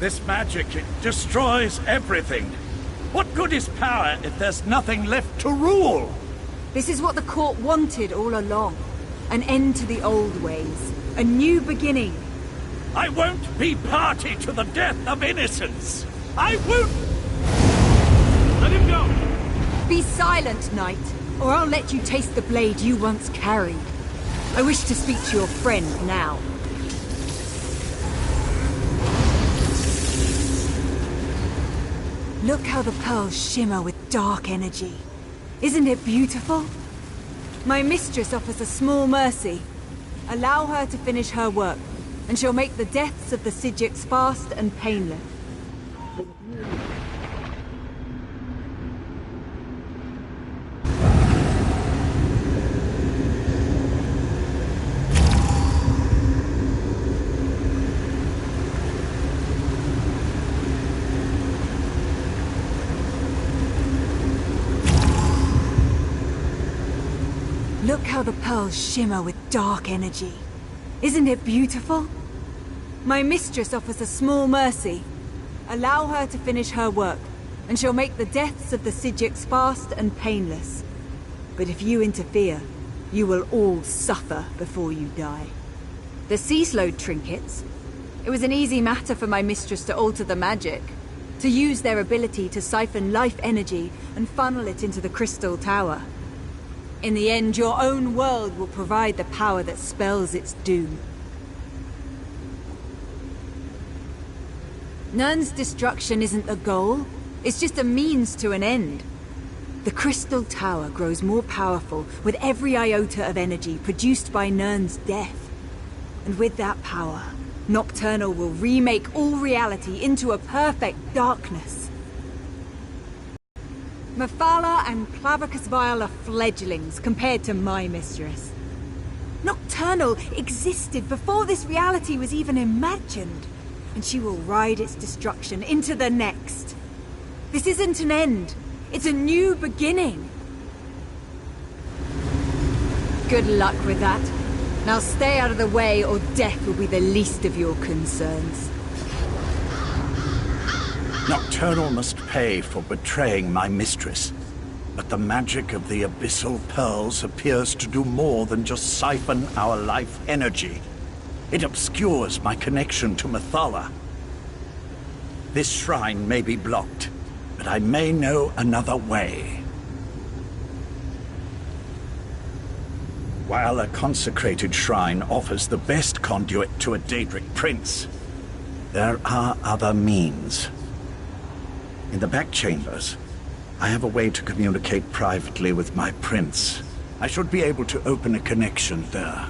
This magic, it destroys everything. What good is power if there's nothing left to rule? This is what the court wanted all along. An end to the old ways. A new beginning. I won't be party to the death of innocents. I won't... Let him go! Be silent, knight, or I'll let you taste the blade you once carried. I wish to speak to your friend now. Look how the pearls shimmer with dark energy. Isn't it beautiful? My mistress offers a small mercy. Allow her to finish her work, and she'll make the deaths of the Sijiks fast and painless. Look how the pearls shimmer with dark energy. Isn't it beautiful? My mistress offers a small mercy. Allow her to finish her work, and she'll make the deaths of the Sijiks fast and painless. But if you interfere, you will all suffer before you die. The sea-slowed trinkets. It was an easy matter for my mistress to alter the magic, to use their ability to siphon life energy and funnel it into the crystal tower. In the end, your own world will provide the power that spells its doom. Nirn's destruction isn't the goal, it's just a means to an end. The crystal tower grows more powerful with every iota of energy produced by Nirn's death. And with that power, Nocturnal will remake all reality into a perfect darkness. Mephala and Clavicus Vile are fledglings compared to my mistress. Nocturnal existed before this reality was even imagined, and she will ride its destruction into the next. This isn't an end, it's a new beginning. Good luck with that. Now stay out of the way, or death will be the least of your concerns. Nocturnal must pay for betraying my mistress. But the magic of the Abyssal Pearls appears to do more than just siphon our life energy. It obscures my connection to Mephala. This shrine may be blocked, but I may know another way. While a consecrated shrine offers the best conduit to a Daedric prince, there are other means. In the back chambers, I have a way to communicate privately with my prince. I should be able to open a connection there.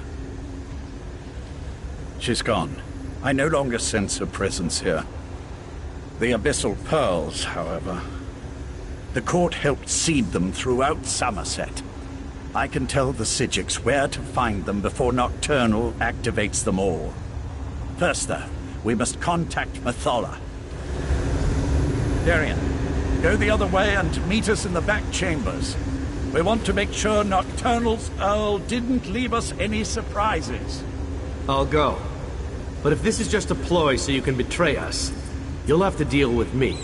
She's gone. I no longer sense her presence here. The Abyssal Pearls, however. The court helped seed them throughout Summerset. I can tell the Sijiks where to find them before Nocturnal activates them all. First, though, we must contact Mephala. Darian, go the other way and meet us in the back chambers. We want to make sure Nocturnal's Earl didn't leave us any surprises. I'll go. But if this is just a ploy so you can betray us, you'll have to deal with me.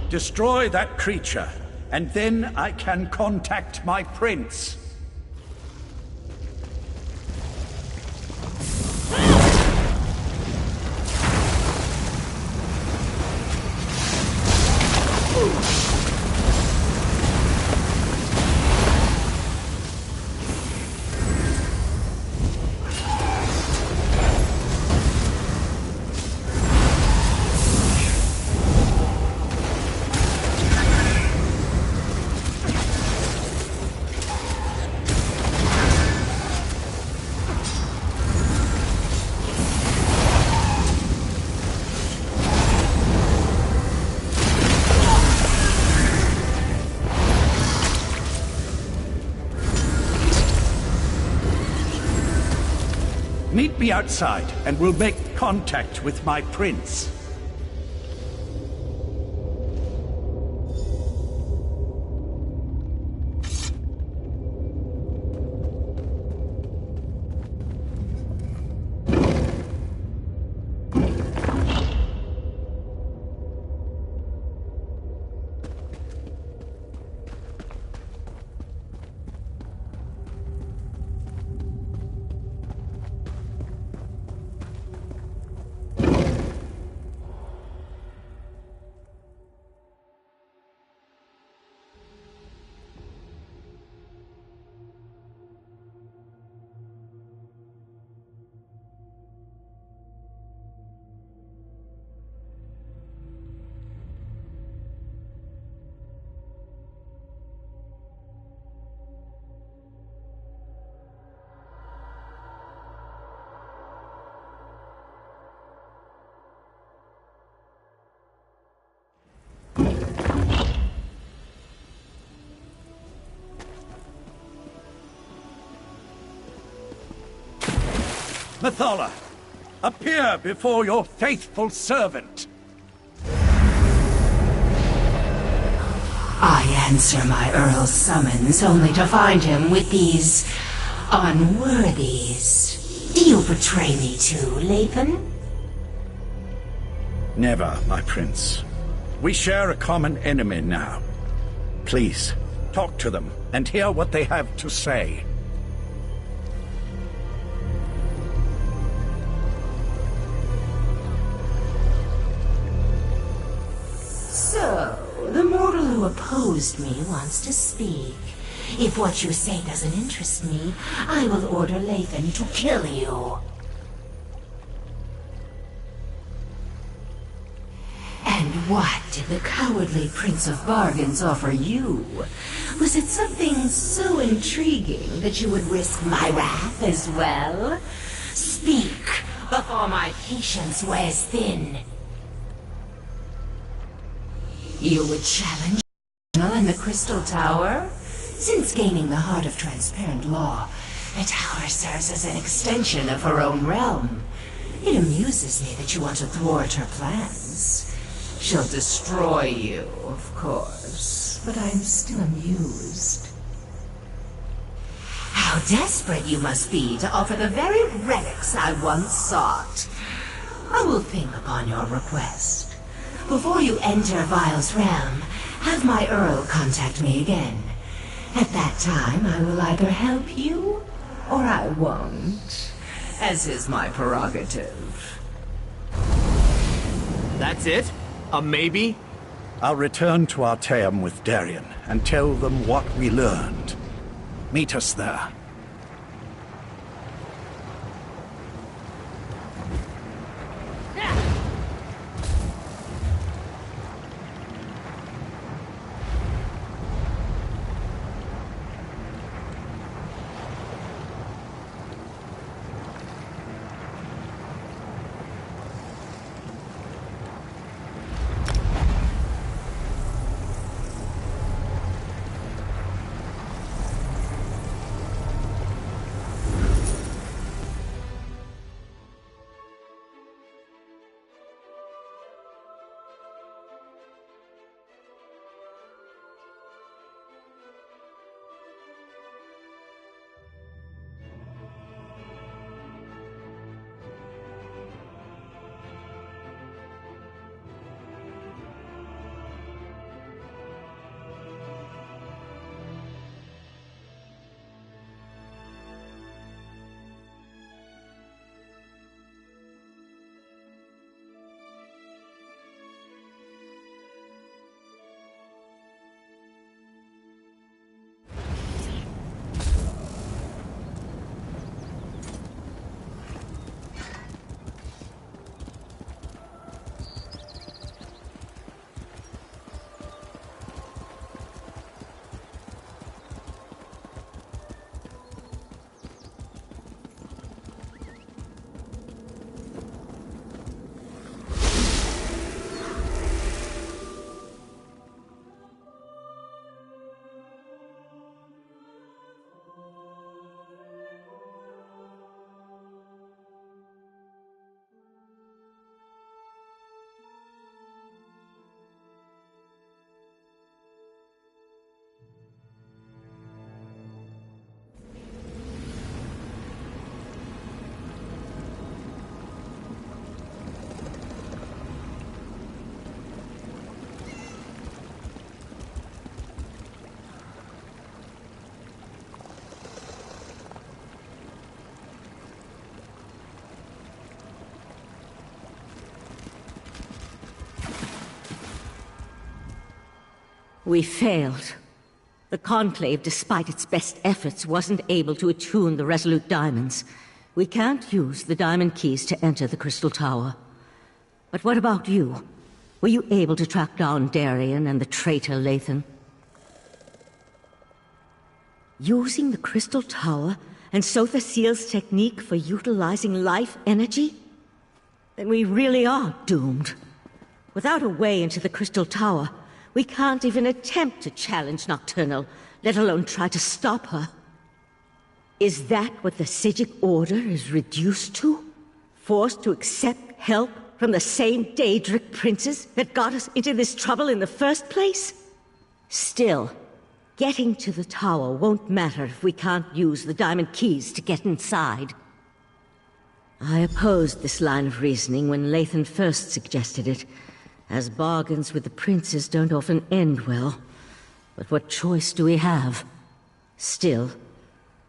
Destroy that creature, and then I can contact my prince. Meet me outside, and we'll make contact with my prince. Mathala, appear before your faithful servant. I answer my Earl's summons only to find him with these unworthies. Do you betray me too, Lathan? Never, my prince. We share a common enemy now. Please, talk to them and hear what they have to say. So, the mortal who opposed me wants to speak. If what you say doesn't interest me, I will order Lathan to kill you. And what did the cowardly Prince of Bargains offer you? Was it something so intriguing that you would risk my wrath as well? Speak, before my patience wears thin. You would challenge in the Crystal Tower? Since gaining the Heart of Transparent Law, the tower serves as an extension of her own realm. It amuses me that you want to thwart her plans. She'll destroy you, of course, but I'm still amused. How desperate you must be to offer the very relics I once sought. I will think upon your request. Before you enter Vile's realm, have my Earl contact me again. At that time, I will either help you, or I won't, as is my prerogative. That's it? A maybe? I'll return to Artaeum with Darien and tell them what we learned. Meet us there. We failed. The Conclave, despite its best efforts, wasn't able to attune the Resolute Diamonds. We can't use the diamond keys to enter the Crystal Tower. But what about you? Were you able to track down Darien and the traitor Lathan? Using the Crystal Tower and Sotha Seal's technique for utilizing life energy? Then we really are doomed. Without a way into the Crystal Tower, we can't even attempt to challenge Nocturnal, let alone try to stop her. Is that what the Psijic Order is reduced to? Forced to accept help from the same Daedric princes that got us into this trouble in the first place? Still, getting to the tower won't matter if we can't use the diamond keys to get inside. I opposed this line of reasoning when Lathan first suggested it, as bargains with the princes don't often end well. But what choice do we have? Still,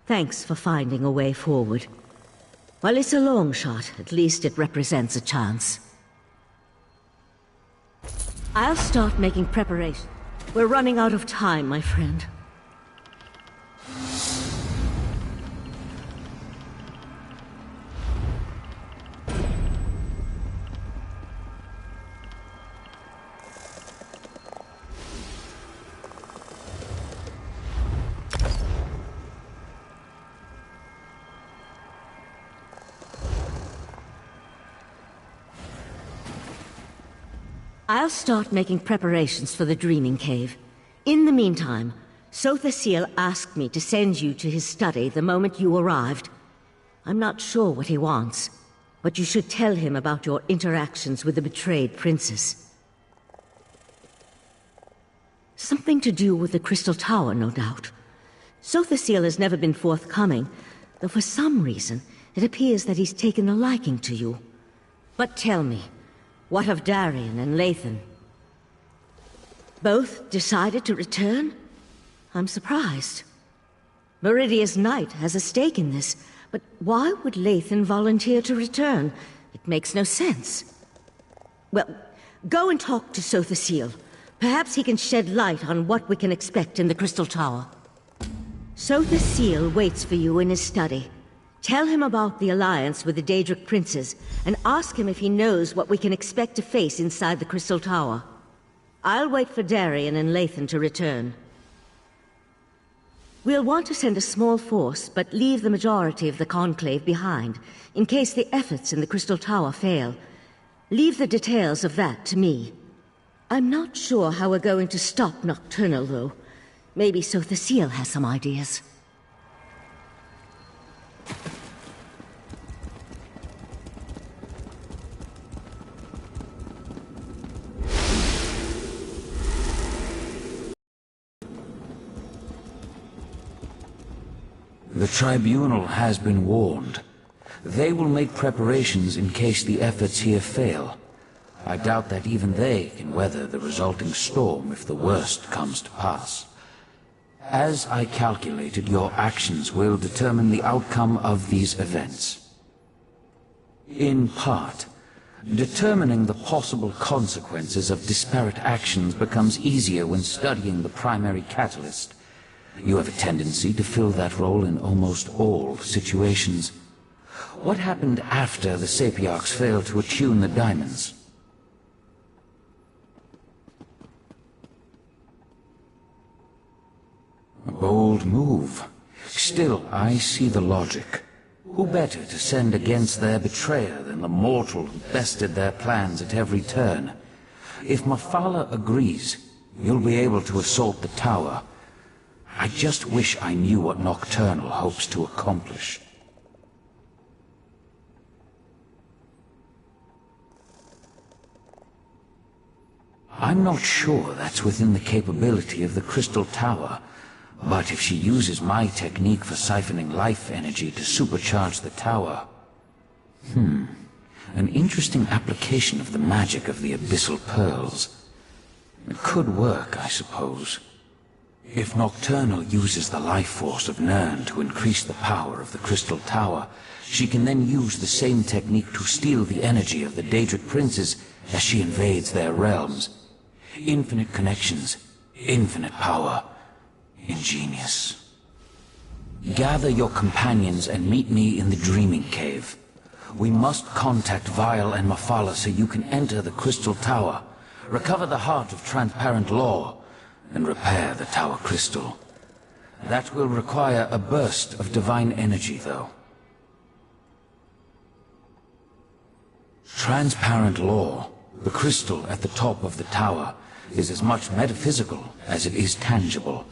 thanks for finding a way forward. While it's a long shot, at least it represents a chance. I'll start making preparations. We're running out of time, my friend. I'll start making preparations for the Dreaming Cave. In the meantime, Sotha Seal asked me to send you to his study the moment you arrived. I'm not sure what he wants, but you should tell him about your interactions with the betrayed princess. Something to do with the Crystal Tower, no doubt. Sotha Seal has never been forthcoming, though for some reason it appears that he's taken a liking to you. But tell me, what of Darien and Lathan? Both decided to return? I'm surprised. Meridia's Knight has a stake in this, but why would Lathan volunteer to return? It makes no sense. Well, go and talk to Sotha Seal. Perhaps he can shed light on what we can expect in the Crystal Tower. Sotha Seal waits for you in his study. Tell him about the alliance with the Daedric princes, and ask him if he knows what we can expect to face inside the Crystal Tower. I'll wait for Darien and Lathan to return. We'll want to send a small force, but leave the majority of the Conclave behind, in case the efforts in the Crystal Tower fail. Leave the details of that to me. I'm not sure how we're going to stop Nocturnal, though. Maybe Sotha Seal has some ideas. The Tribunal has been warned. They will make preparations in case the efforts here fail. I doubt that even they can weather the resulting storm if the worst comes to pass. As I calculated, your actions will determine the outcome of these events. In part, determining the possible consequences of disparate actions becomes easier when studying the primary catalyst. You have a tendency to fill that role in almost all situations. What happened after the Sapiarchs failed to attune the diamonds? A bold move. Still, I see the logic. Who better to send against their betrayer than the mortal who bested their plans at every turn? If Mafala agrees, you'll be able to assault the tower. I just wish I knew what Nocturnal hopes to accomplish. I'm not sure that's within the capability of the Crystal Tower, but if she uses my technique for siphoning life energy to supercharge the tower... An interesting application of the magic of the Abyssal Pearls. It could work, I suppose. If Nocturnal uses the life force of Nirn to increase the power of the Crystal Tower, she can then use the same technique to steal the energy of the Daedric princes as she invades their realms. Infinite connections. Infinite power. Ingenious. Gather your companions and meet me in the Dreaming Cave. We must contact Vile and Mephala so you can enter the Crystal Tower, recover the Heart of Transparent Law, and repair the Tower Crystal. That will require a burst of divine energy, though. Transparent Law, the crystal at the top of the tower, is as much metaphysical as it is tangible.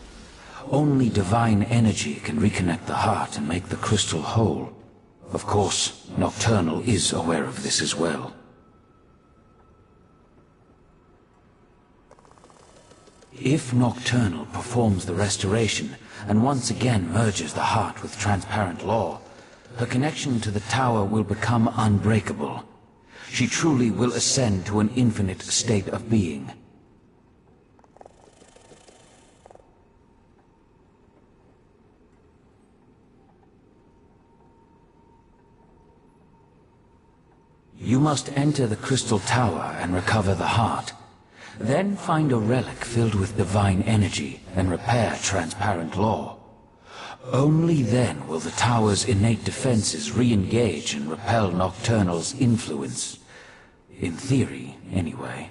Only divine energy can reconnect the heart and make the crystal whole. Of course, Nocturnal is aware of this as well. If Nocturnal performs the restoration and once again merges the heart with Transparent Law, her connection to the tower will become unbreakable. She truly will ascend to an infinite state of being. You must enter the Crystal Tower and recover the heart. Then find a relic filled with divine energy and repair Transparent Law. Only then will the tower's innate defenses re-engage and repel Nocturnal's influence. In theory, anyway.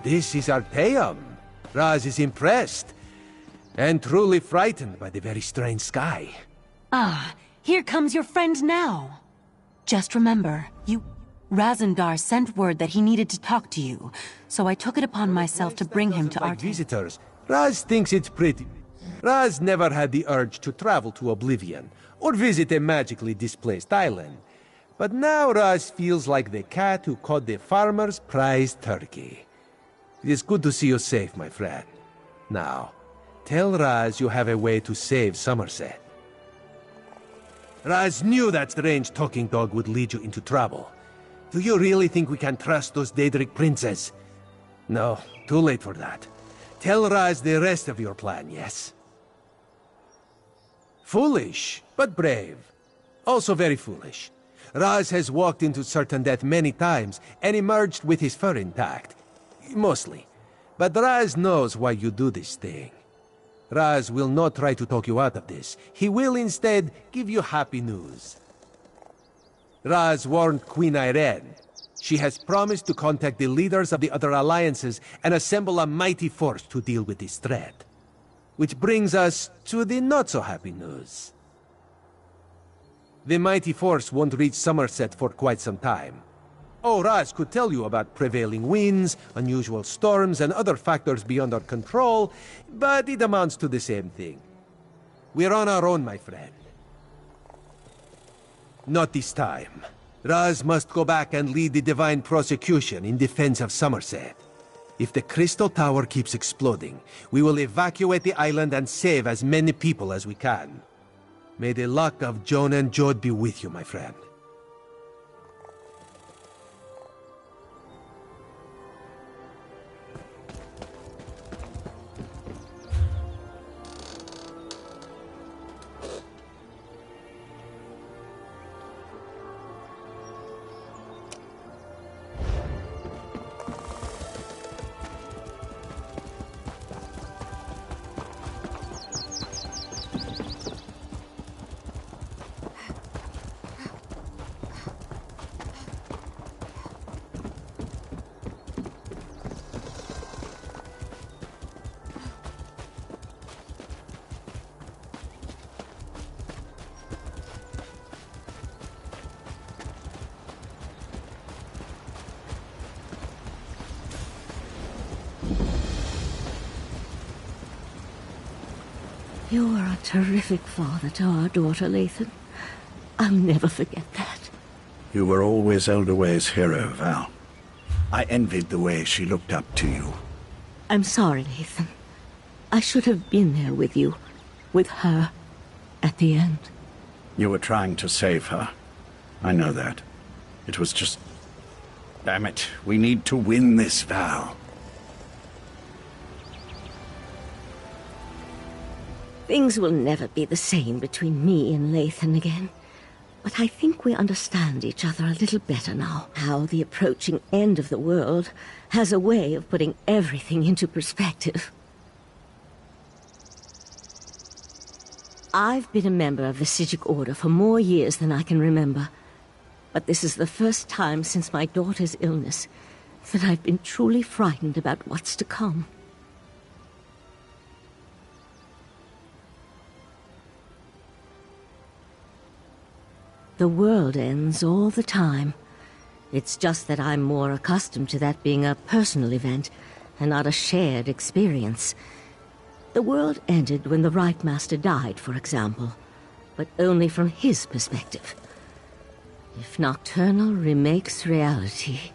This is Arteum. Raz is impressed, and truly frightened by the very strange sky. Ah, here comes your friend now. Just remember, Razandar sent word that he needed to talk to you, so I took it upon myself to bring him to Like Arteum. visitors, Raz thinks it's pretty. Raz never had the urge to travel to Oblivion, or visit a magically displaced island. But now Raz feels like the cat who caught the farmer's prized turkey. It is good to see you safe, my friend. Now, tell Raz you have a way to save Summerset. Raz knew that strange talking dog would lead you into trouble. Do you really think we can trust those Daedric princes? No, too late for that. Tell Raz the rest of your plan, yes? Foolish, but brave. Also very foolish. Raz has walked into certain death many times and emerged with his fur intact. Mostly. But Raz knows why you do this thing. Raz will not try to talk you out of this. He will instead give you happy news. Raz warned Queen Irene. She has promised to contact the leaders of the other alliances and assemble a mighty force to deal with this threat. Which brings us to the not-so-happy news. The mighty force won't reach Summerset for quite some time. Oh, Raz could tell you about prevailing winds, unusual storms, and other factors beyond our control, but it amounts to the same thing. We're on our own, my friend. Not this time. Raz must go back and lead the divine prosecution in defense of Summerset. If the Crystal Tower keeps exploding, we will evacuate the island and save as many people as we can. May the luck of Joan and Jode be with you, my friend. You are a terrific father to our daughter, Lathan. I'll never forget that. You were always Elderway's hero, Val. I envied the way she looked up to you. I'm sorry, Lathan. I should have been there with you, with her, at the end. You were trying to save her. I know that. It was just... Damn it, we need to win this, Val. Things will never be the same between me and Lathan again. But I think we understand each other a little better now. How the approaching end of the world has a way of putting everything into perspective. I've been a member of the Psijic Order for more years than I can remember. But this is the first time since my daughter's illness that I've been truly frightened about what's to come. The world ends all the time. It's just that I'm more accustomed to that being a personal event and not a shared experience. The world ended when the Right Master died, for example, but only from his perspective. If Nocturnal remakes reality...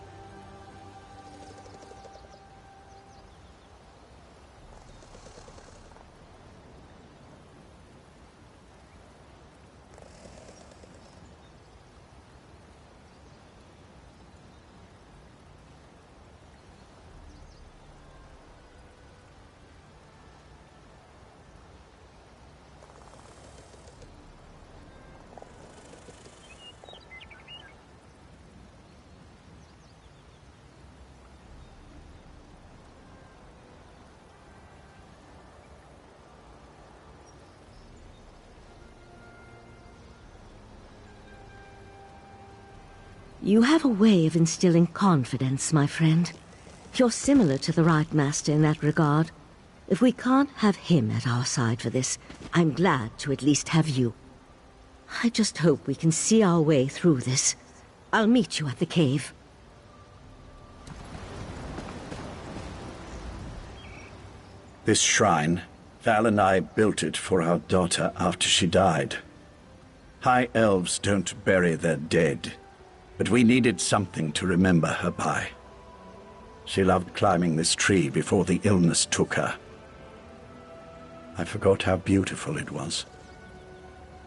You have a way of instilling confidence, my friend. You're similar to the Right Master in that regard. If we can't have him at our side for this, I'm glad to at least have you. I just hope we can see our way through this. I'll meet you at the cave. This shrine, Val and I built it for our daughter after she died. High elves don't bury their dead. But we needed something to remember her by. She loved climbing this tree before the illness took her. I forgot how beautiful it was.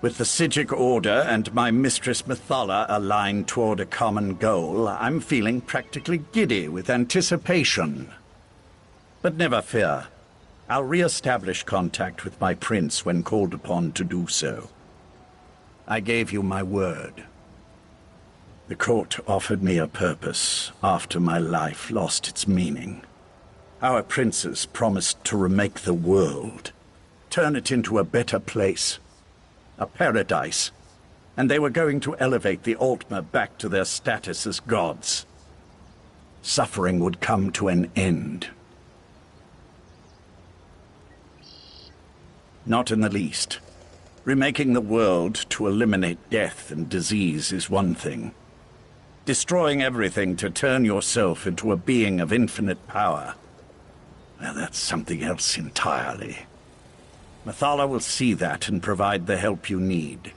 With the Psijic Order and my mistress Methala aligned toward a common goal, I'm feeling practically giddy with anticipation. But never fear. I'll re-establish contact with my prince when called upon to do so. I gave you my word. The court offered me a purpose after my life lost its meaning. Our princes promised to remake the world, turn it into a better place, a paradise, and they were going to elevate the Altmer back to their status as gods. Suffering would come to an end. Not in the least. Remaking the world to eliminate death and disease is one thing. Destroying everything to turn yourself into a being of infinite power, well, that's something else entirely. Methala will see that and provide the help you need.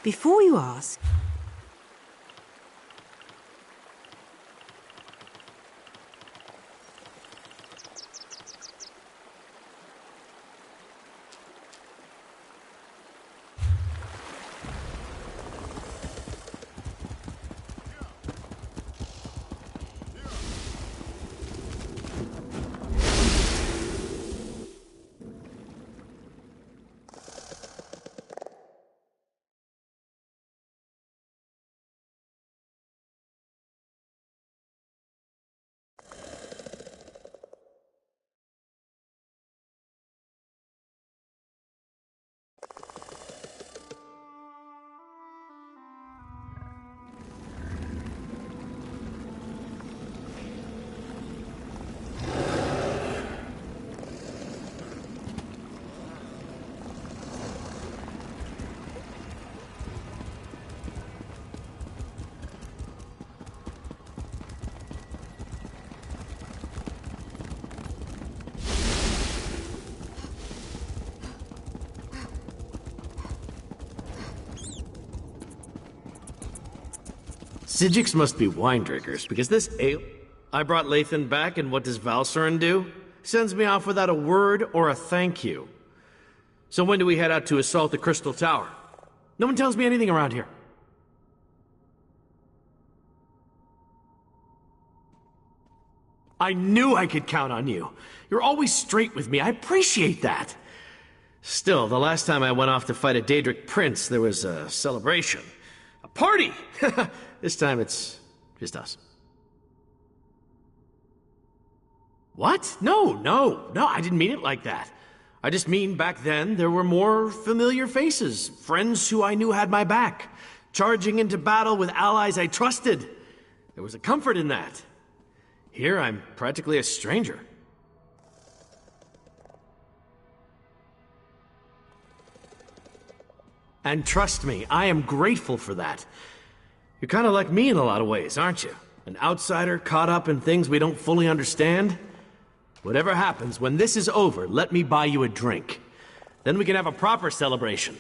Before you ask... Psijics must be wine drinkers, because this ale... I brought Lathan back, and what does Valsurin do? Sends me off without a word or a thank you. So when do we head out to assault the Crystal Tower? No one tells me anything around here. I knew I could count on you. You're always straight with me. I appreciate that. Still, the last time I went off to fight a Daedric prince, there was a celebration. A party! This time it's just us. What? No, I didn't mean it like that. I just mean back then there were more familiar faces, friends who I knew had my back, charging into battle with allies I trusted. There was a comfort in that. Here I'm practically a stranger. And trust me, I am grateful for that. You're kind of like me in a lot of ways, aren't you? An outsider caught up in things we don't fully understand. Whatever happens, when this is over, let me buy you a drink. Then we can have a proper celebration.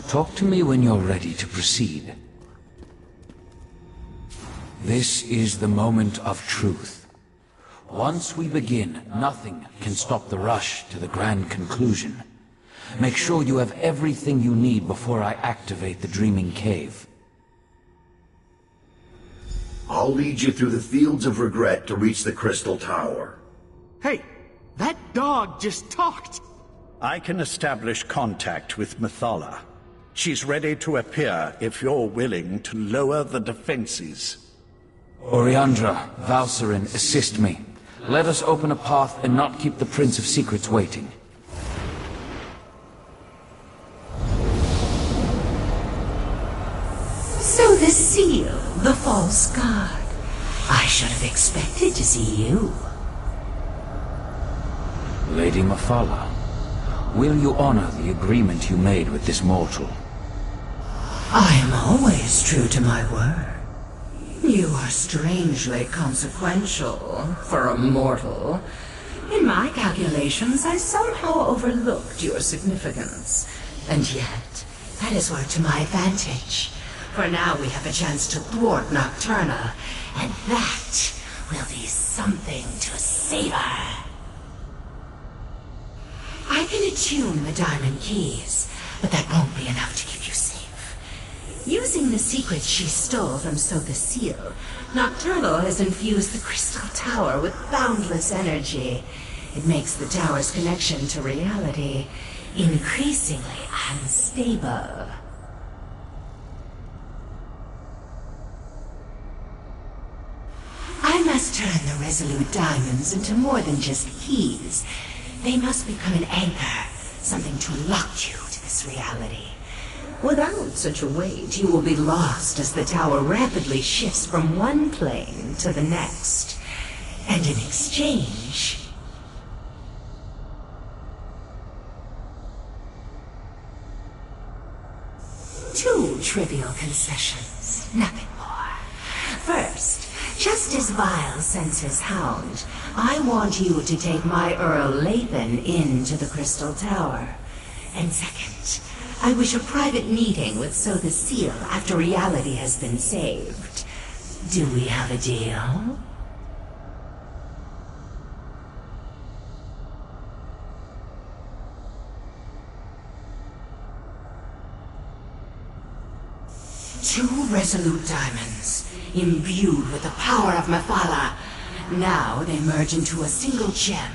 Talk to me when you're ready to proceed. This is the moment of truth. Once we begin, nothing can stop the rush to the grand conclusion. Make sure you have everything you need before I activate the Dreaming Cave. I'll lead you through the fields of regret to reach the Crystal Tower. Hey, that dog just talked! I can establish contact with Methala. She's ready to appear if you're willing to lower the defenses. Oriandra, Valsarin, assist me. Let us open a path and not keep the Prince of Secrets waiting. So the seal, the false god. I should have expected to see you. Lady Methala, will you honor the agreement you made with this mortal? I am always true to my word. You are strangely consequential for a mortal. In my calculations, I somehow overlooked your significance. And yet, that is worked to my advantage. For now we have a chance to thwart Nocturnal, and that will be something to savor. I can attune the diamond keys, but that won't be enough to keep you safe. Using the secrets she stole from Sotha Seal, Nocturnal has infused the Crystal Tower with boundless energy. It makes the tower's connection to reality increasingly unstable. I must turn the Resolute Diamonds into more than just keys. They must become an anchor, something to lock you to this reality. Without such a weight, you will be lost as the tower rapidly shifts from one plane to the next. And in exchange... two trivial concessions, nothing more. First, just as Vile sends his hound, I want you to take my Earl Lathan into the Crystal Tower. And second, I wish a private meeting with Sotha Seal after reality has been saved. Do we have a deal? Two resolute diamonds, imbued with the power of Methala. Now they merge into a single gem.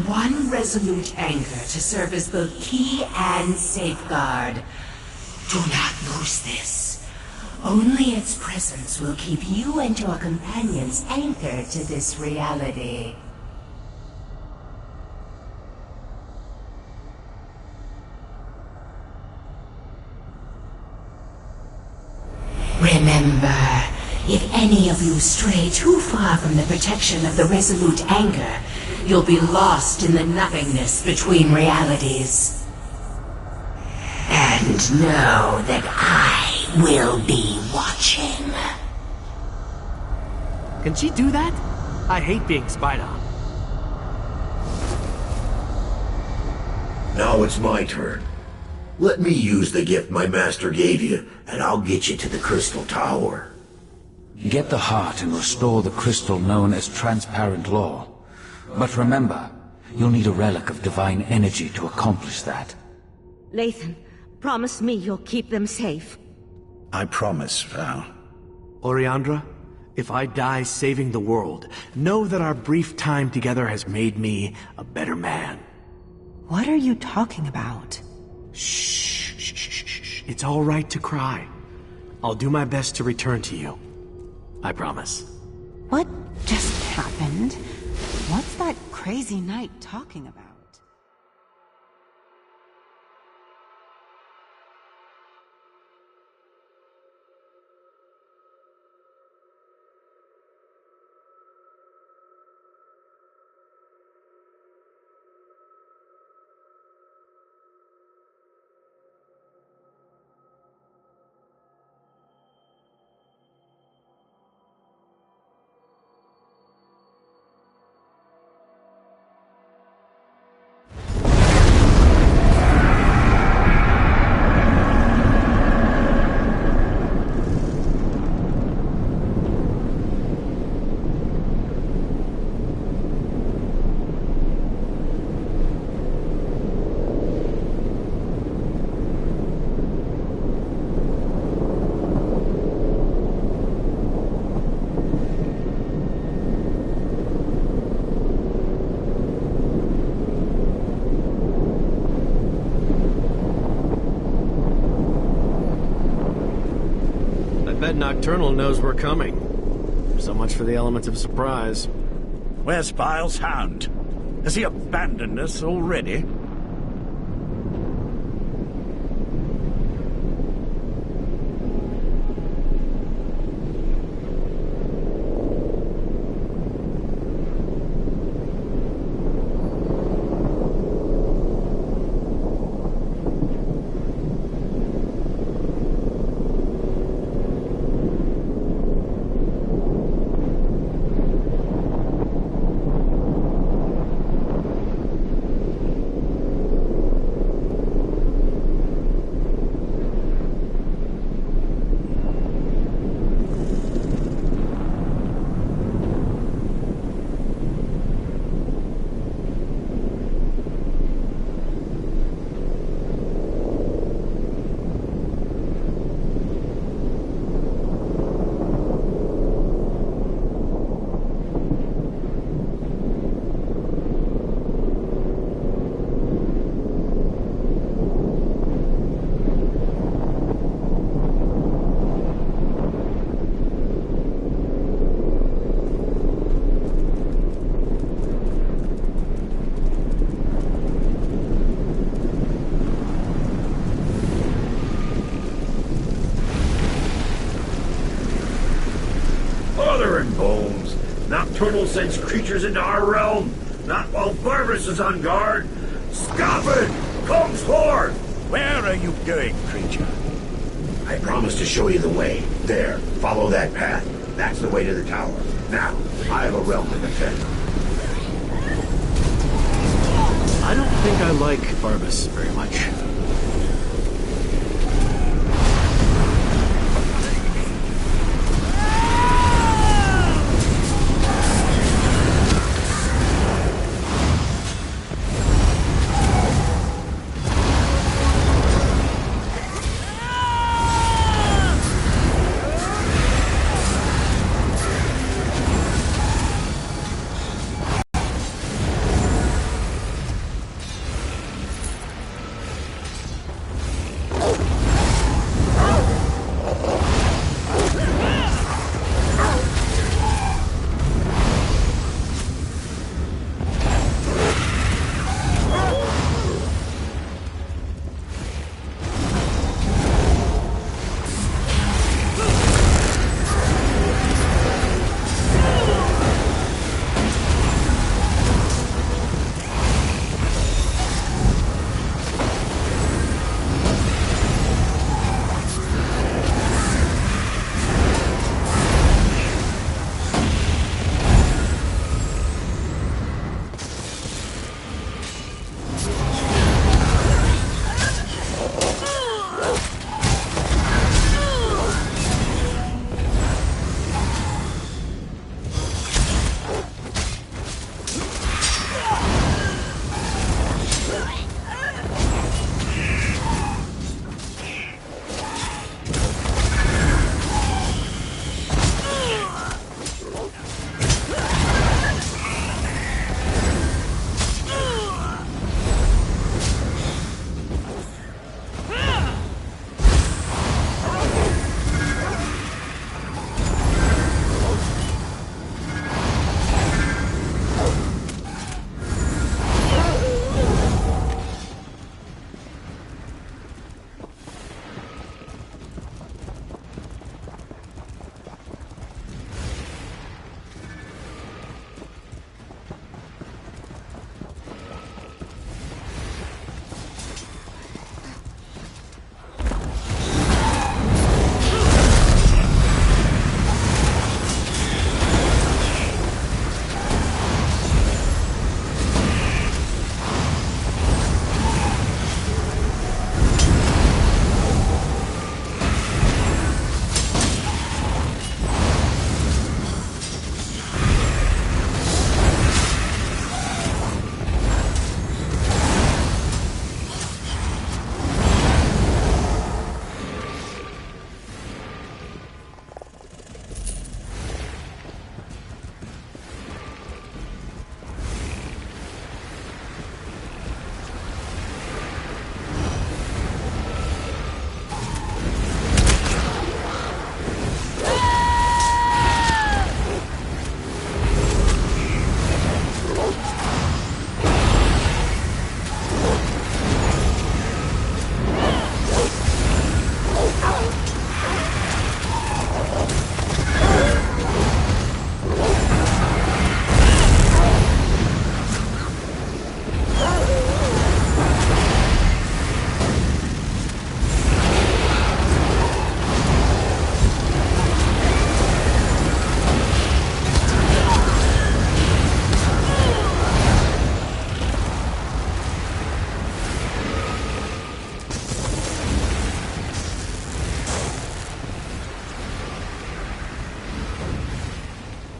One resolute anchor to serve as both key and safeguard. Do not lose this. Only its presence will keep you and your companions anchored to this reality. Remember, if any of you stray too far from the protection of the resolute anchor, you'll be lost in the nothingness between realities. And know that I will be watching. Can she do that? I hate being spied on. Now it's my turn. Let me use the gift my master gave you, and I'll get you to the Crystal Tower. Get the heart and restore the crystal known as transparent law. But remember, you'll need a relic of divine energy to accomplish that. Lathan, promise me you'll keep them safe. I promise, Val. Oriandra, if I die saving the world, know that our brief time together has made me a better man. What are you talking about? Shh, shh, shh, shh, shh. It's all right to cry. I'll do my best to return to you. I promise. What just happened? What's that crazy knight talking about? bet Nocturnal knows we're coming. So much for the element of surprise. Where's Vile's hound? Has he abandoned us already? Mother and bones! Nocturnal sends creatures into our realm, not while Barbas is on guard. Stop it! Comes forth! Where are you going, creature? I promise to show you the way. There, follow that path. That's the way to the tower. Now, I have a realm to defend. I don't think I like Barbas very much.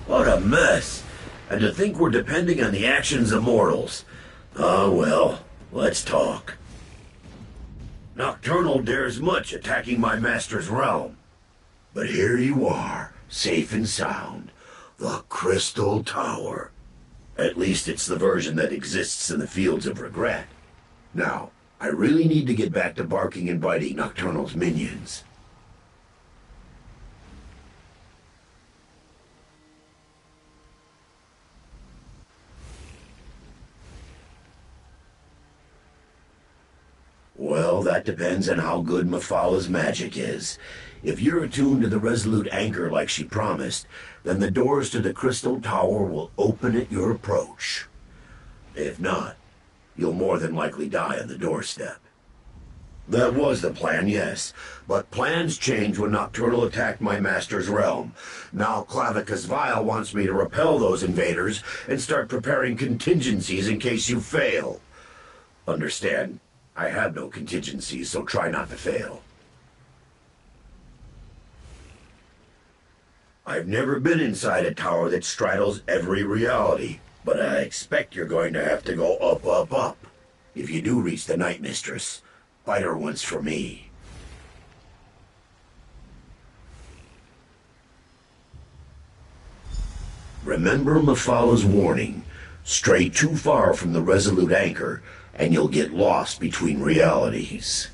What a mess. And to think we're depending on the actions of mortals. Ah, well, let's talk. Nocturnal dares much attacking my master's realm. But here you are, safe and sound. The Crystal Tower. At least it's the version that exists in the Fields of Regret. Now, I really need to get back to barking and biting Nocturnal's minions. Well, that depends on how good Mephala magic is. If you're attuned to the Resolute Anchor like she promised, then the doors to the Crystal Tower will open at your approach. If not, you'll more than likely die on the doorstep. That was the plan, yes. But plans change when Nocturnal attacked my master's realm. Now Clavicus Vile wants me to repel those invaders and start preparing contingencies in case you fail. Understand, I have no contingencies, so try not to fail. I've never been inside a tower that straddles every reality, but I expect you're going to have to go up, up, up. If you do reach the Night Mistress, fight her once for me. Remember Mephala's warning. Stray too far from the Resolute Anchor, and you'll get lost between realities.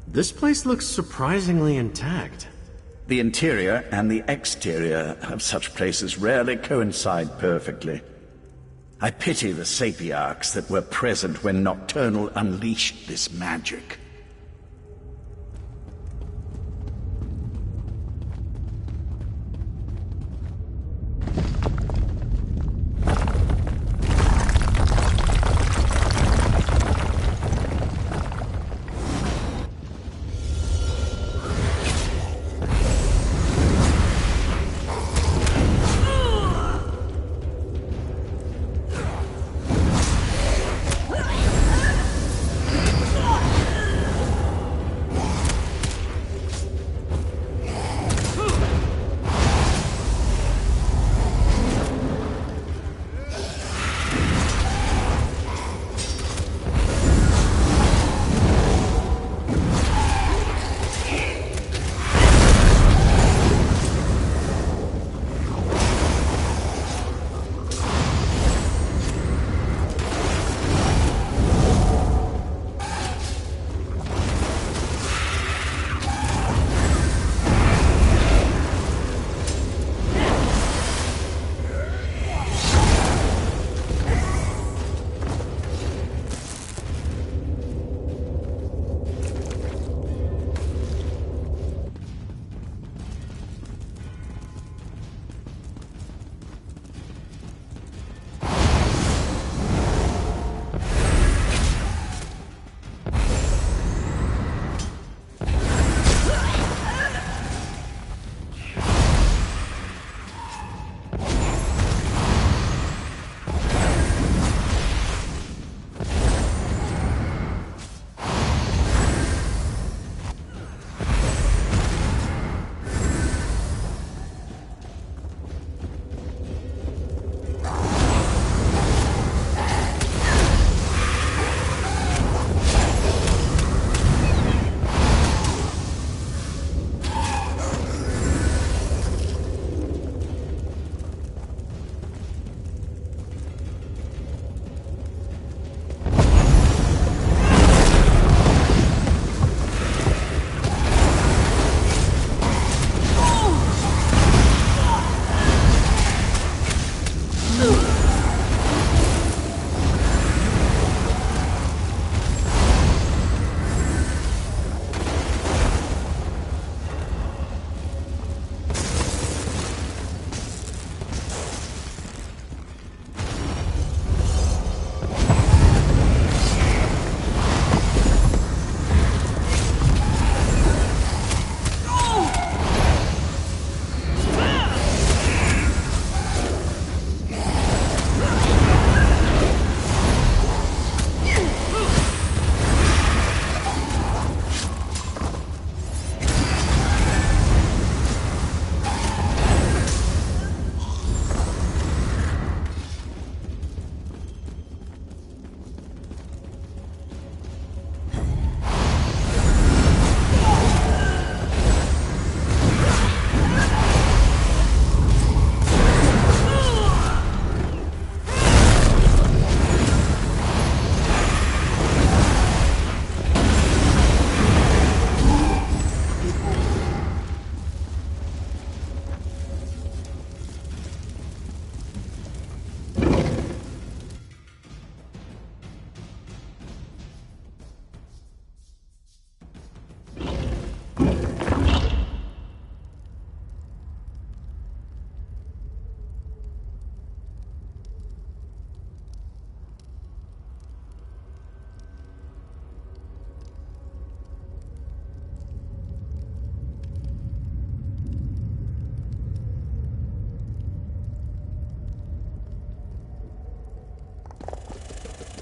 This place looks surprisingly intact. The interior and the exterior of such places rarely coincide perfectly. I pity the sapiarchs that were present when Nocturnal unleashed this magic.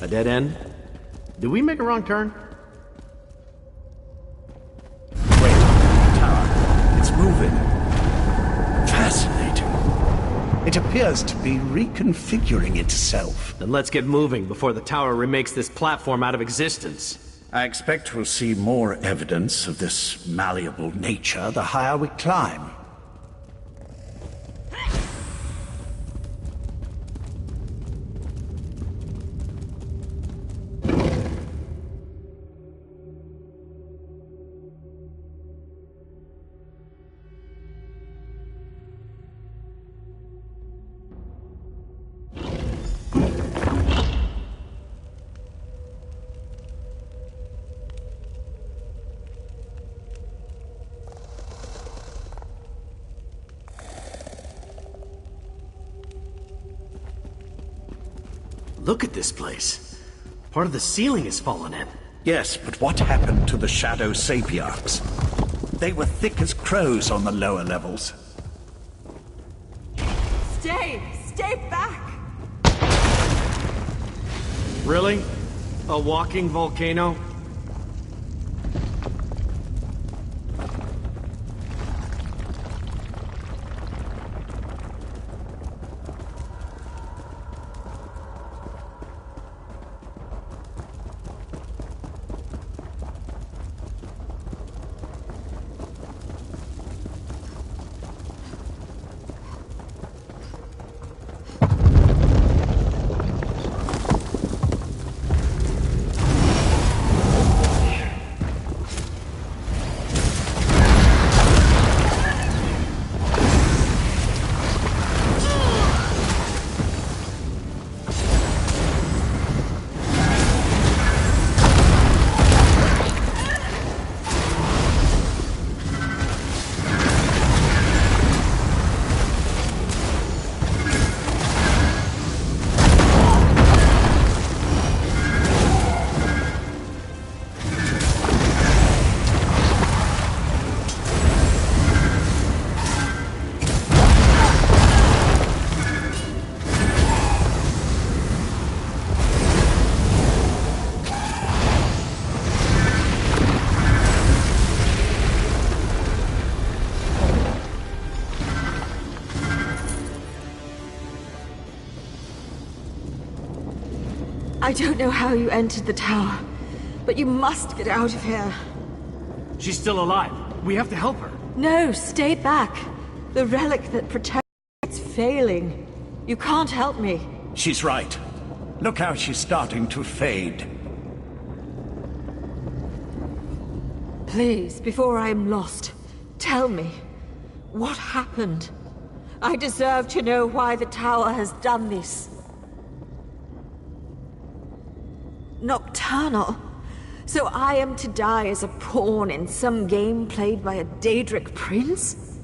A dead end? Did we make a wrong turn? Wait, tower. It's moving. Fascinating. It appears to be reconfiguring itself. Then let's get moving before the tower remakes this platform out of existence. I expect we'll see more evidence of this malleable nature the higher we climb. Look at this place. Part of the ceiling has fallen in. Yes, but what happened to the Shadow Sapiarchs? They were thick as crows on the lower levels. Stay! Stay back! Really? A walking volcano? I don't know how you entered the tower, but you must get out of here. She's still alive. We have to help her. No, stay back. The relic that protects it's failing. You can't help me. She's right. Look how she's starting to fade. Please, before I am lost, tell me, what happened? I deserve to know why the tower has done this. Nocturnal? So I am to die as a pawn in some game played by a Daedric prince?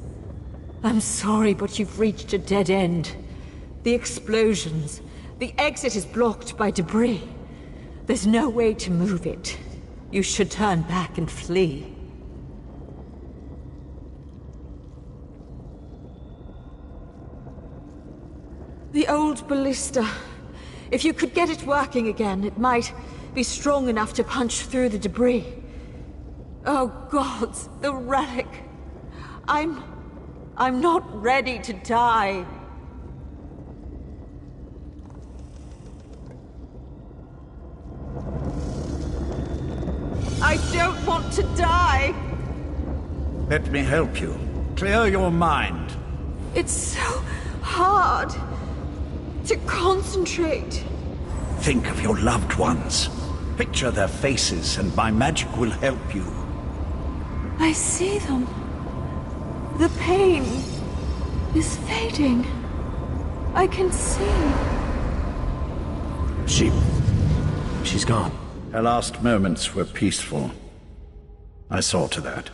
I'm sorry, but you've reached a dead end. The explosions. The exit is blocked by debris. There's no way to move it. You should turn back and flee. The old ballista. If you could get it working again, it might be strong enough to punch through the debris. Oh gods, the relic. I'm not ready to die. I don't want to die. Let me help you. Clear your mind. It's so hard to concentrate. Think of your loved ones. Picture their faces, and my magic will help you. I see them. The pain is fading. I can see. She's gone. Her last moments were peaceful. I saw to that.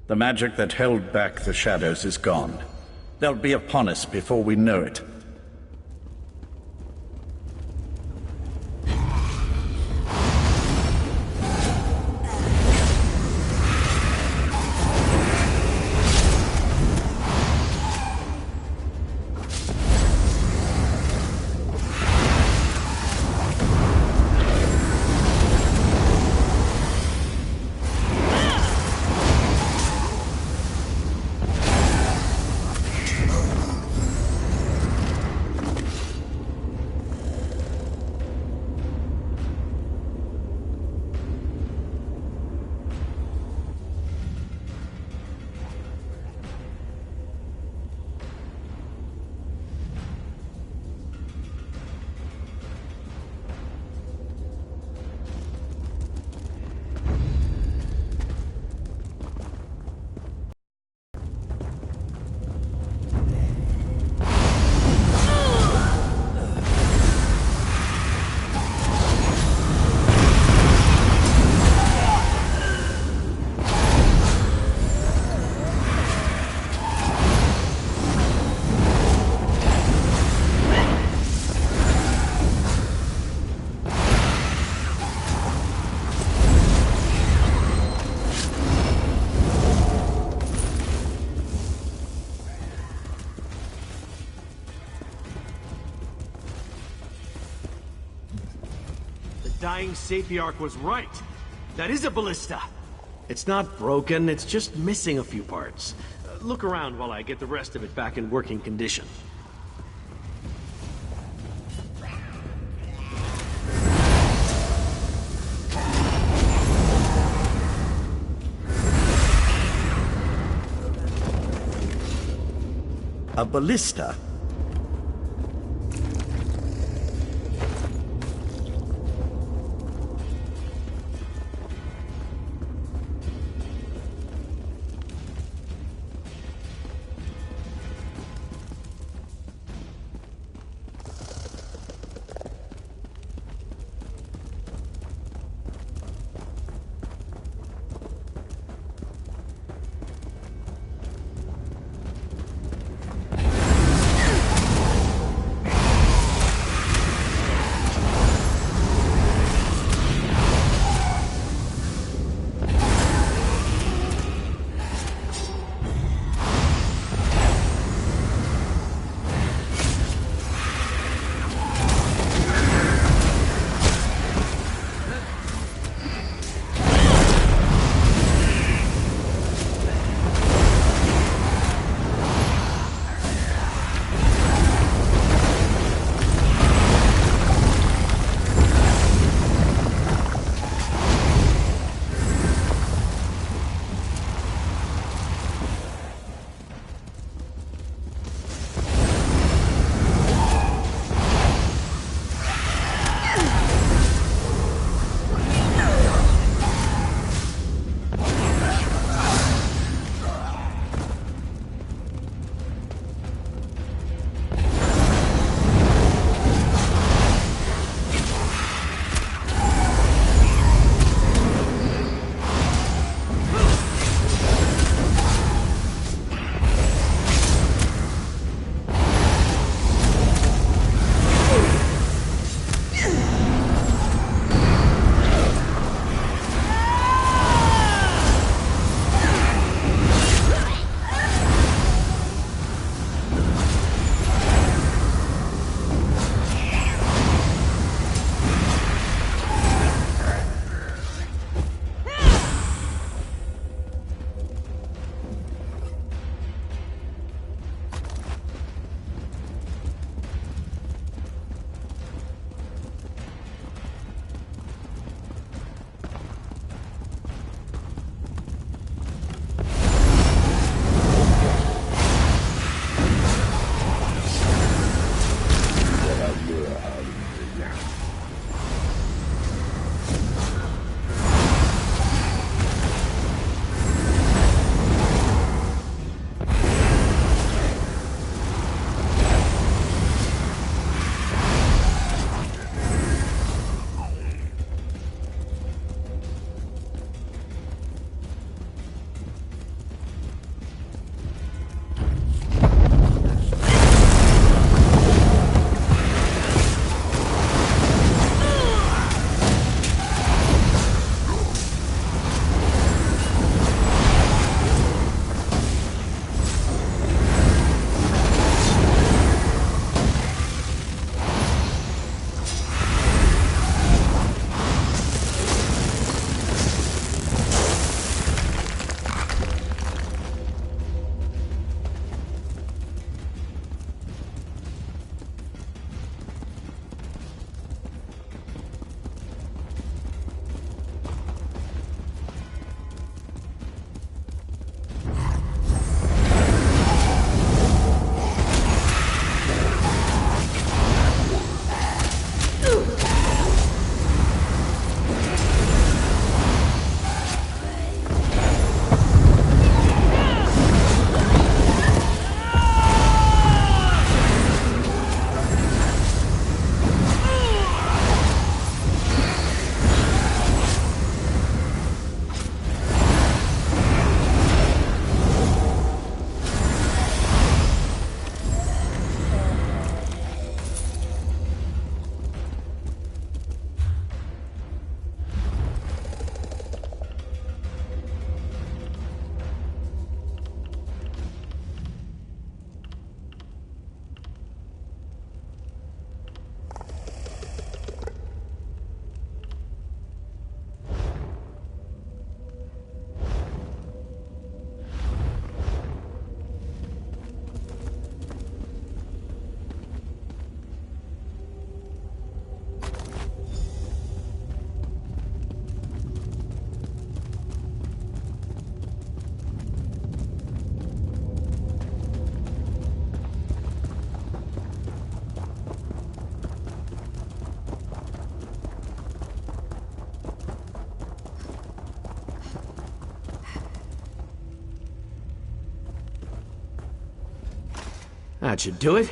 The magic that held back the shadows is gone. They'll be upon us before we know it. dying Sapiarch was right. That is a ballista. It's not broken, it's just missing a few parts. Look around while I get the rest of it back in working condition. A ballista? That should do it.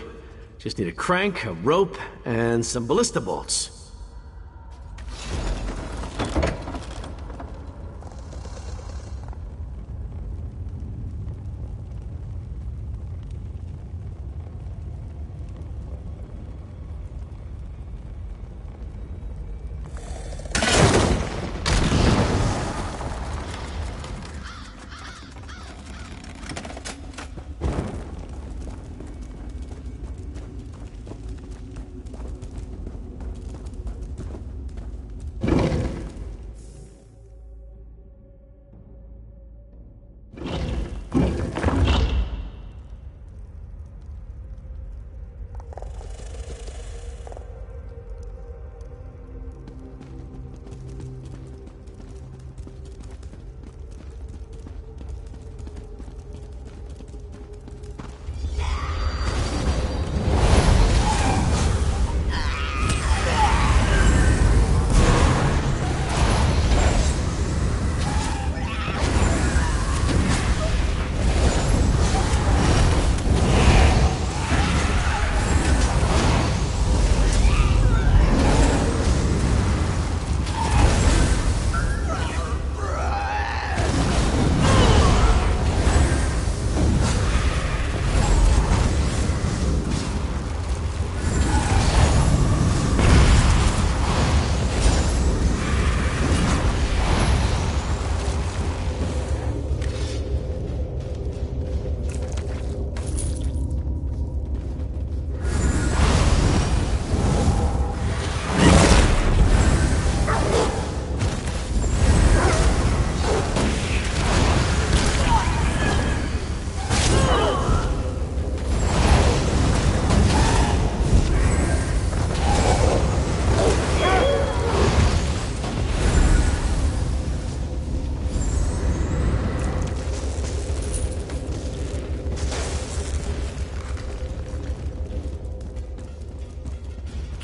Just need a crank, a rope, and some ballista bolts.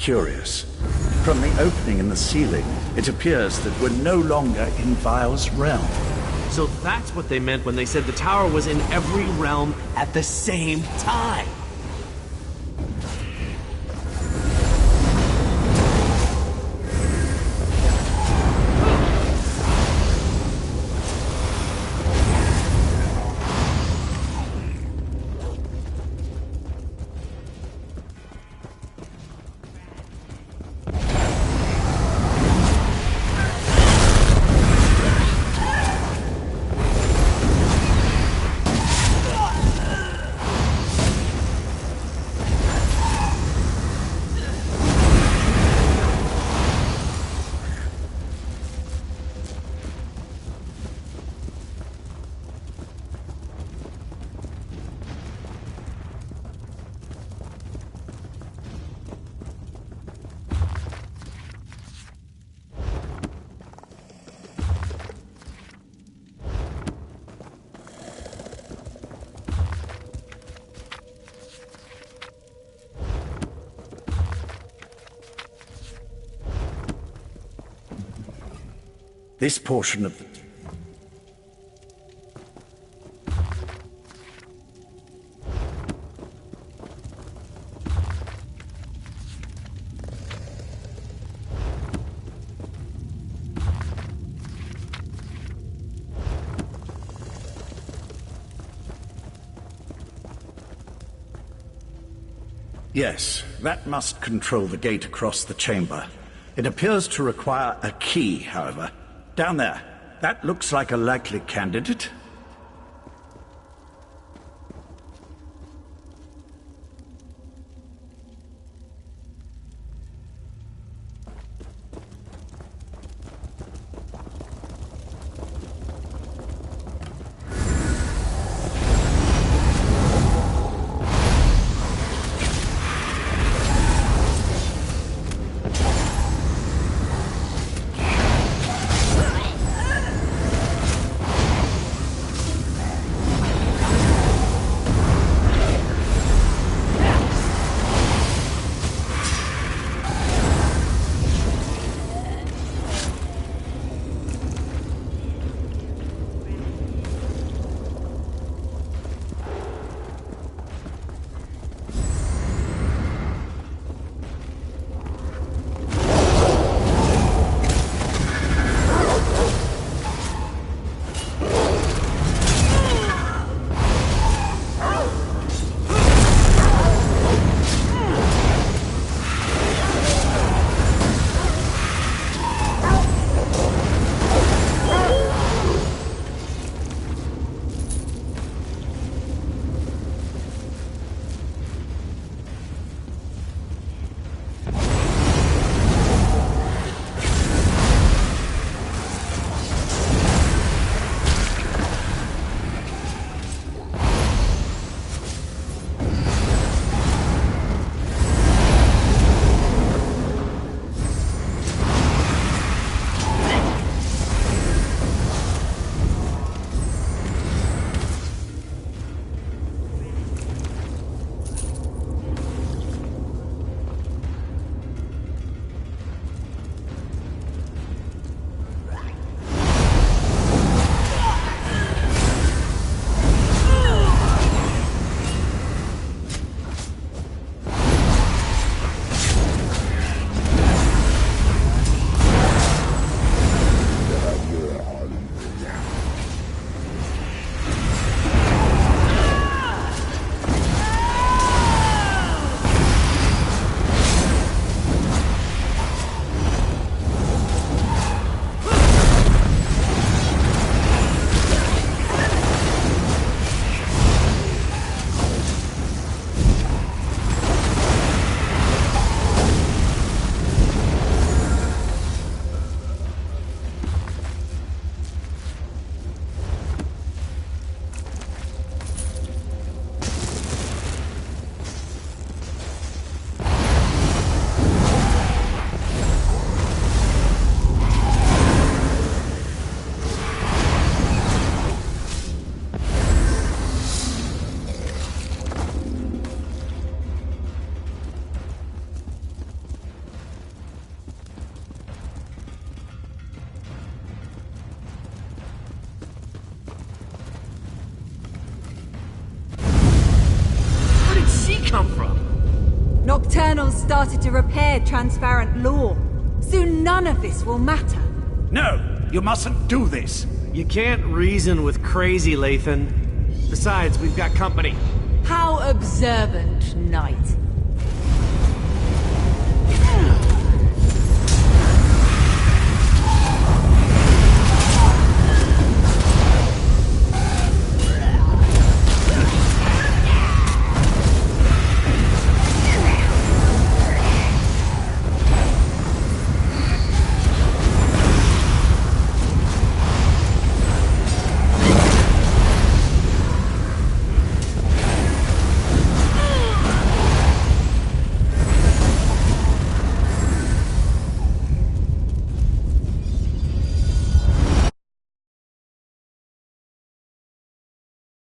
Curious. From the opening in the ceiling, it appears that we're no longer in Vile's realm. So that's what they meant when they said the tower was in every realm at the same time. This portion of the... Yes, that must control the gate across the chamber. It appears to require a key, however. Down there. That looks like a likely candidate. come from? Nocturnals started to repair transparent law. Soon none of this will matter. No, you mustn't do this. You can't reason with crazy, Lathan. Besides, we've got company. How observant, Knight.